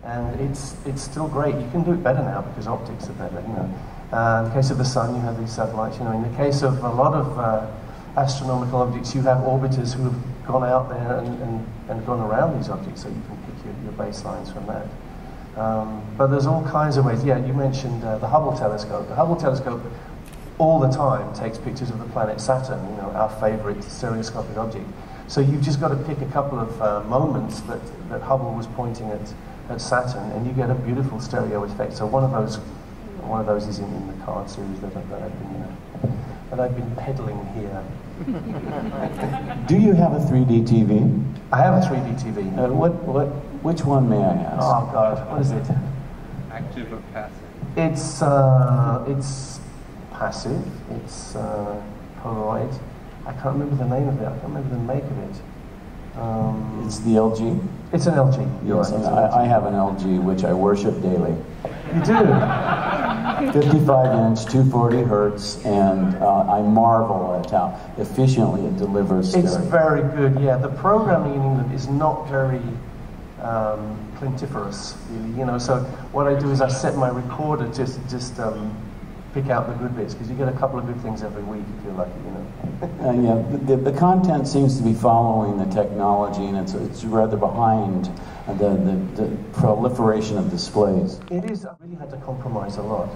And it's still great. You can do it better now because optics are better, you know. In the case of the sun, you have these satellites, you know. In the case of a lot of astronomical objects, you have orbiters who have gone out there and gone around these objects, so you can pick your baselines from that. But there's all kinds of ways. Yeah, you mentioned the Hubble telescope. The Hubble telescope all the time takes pictures of the planet Saturn, you know, our favorite stereoscopic object. So you've just got to pick a couple of moments that Hubble was pointing at Saturn, and you get a beautiful stereo effect. So one of those is in the card series that I've been peddling here. Do you have a 3D TV? I have a 3D TV. Which one may I ask? Oh God, what is it? Active or passive? It's passive. It's Polaroid. I can't remember the name of it. I can't remember the make of it. It's the LG? It's an LG. Yes, right. I have an LG which I worship daily. You do? 55-inch, 240 hertz, and I marvel at how efficiently it delivers stereo. It's very good, yeah. The programming in England is not very plentiferious, really, you know. So what I do is I set my recorder just pick out the good bits, because you get a couple of good things every week if you're lucky, you know. Yeah, the content seems to be following the technology, and it's rather behind the proliferation of displays. It is. I really had to compromise a lot.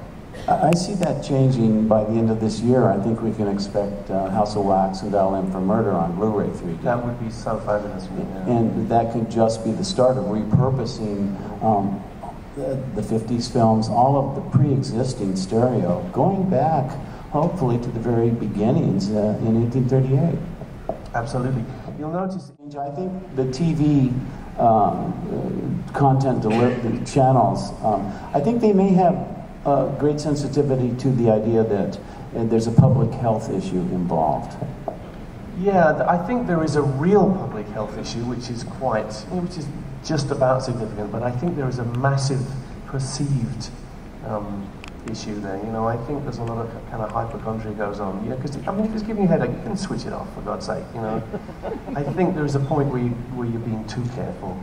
I see that changing by the end of this year. I think we can expect House of Wax and Dial M for Murder on Blu-ray 3D. That would be so fabulous. Yeah. And that could just be the start of repurposing the 50s films, all of the pre-existing stereo, going back, hopefully, to the very beginnings in 1838. Absolutely. You'll notice, I think the TV content delivery channels, I think they may have great sensitivity to the idea that there's a public health issue involved. Yeah, I think there is a real public health issue, which is just about significant, but I think there is a massive perceived issue there. You know, I think there's a lot of kind of hypochondria goes on. You know, because I mean, if it's giving you a headache, you can switch it off, for God's sake. You know, I think there is a point where you're being too careful.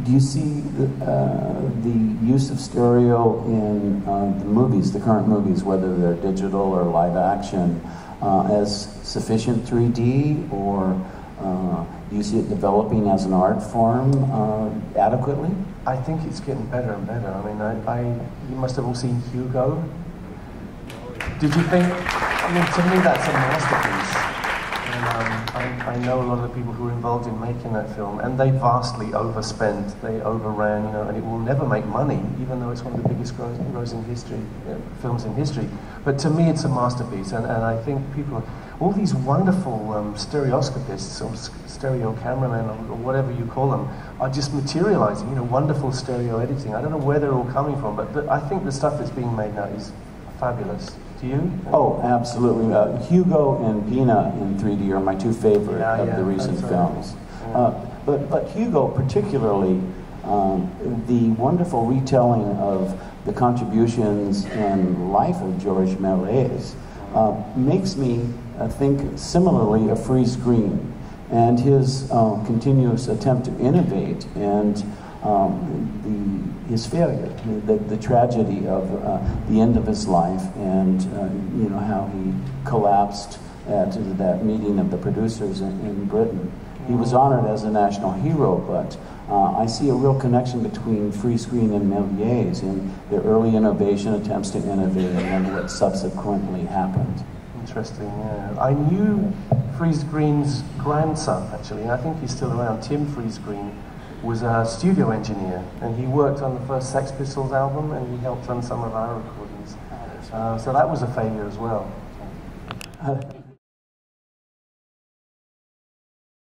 Do you see the use of stereo in the movies, the current movies, whether they're digital or live action, as sufficient 3D, or do you see it developing as an art form adequately? I think it's getting better and better. I mean, you must have all seen Hugo. Did you think? I mean, to me, that's a masterpiece. And I know a lot of the people who were involved in making that film, and they vastly overspent. They overran, you know, and it will never make money, even though it's one of the biggest grossing films in history. But to me, it's a masterpiece, and I think people, all these wonderful stereoscopists or stereo cameramen or whatever you call them, are just materializing, you know, wonderful stereo editing. I don't know where they're all coming from, but I think the stuff that's being made now is fabulous. Do you? Oh, absolutely. Hugo and Pina in 3D are my two favorite of the recent films. Yeah. But Hugo particularly, the wonderful retelling of the contributions and life of Georges Méliès makes me think similarly of Freeze Green and his continuous attempt to innovate and his failure, the tragedy of the end of his life, and you know, how he collapsed at that meeting of the producers in Britain. He was honored as a national hero, but I see a real connection between Freeze Green and Méliès in their early innovation attempts to innovate and what subsequently happened. Interesting, yeah. I knew Freeze Green's grandson, actually, and I think he's still around. Tim Freeze Green was a studio engineer, and he worked on the first Sex Pistols album, and he helped on some of our recordings. So that was a failure as well.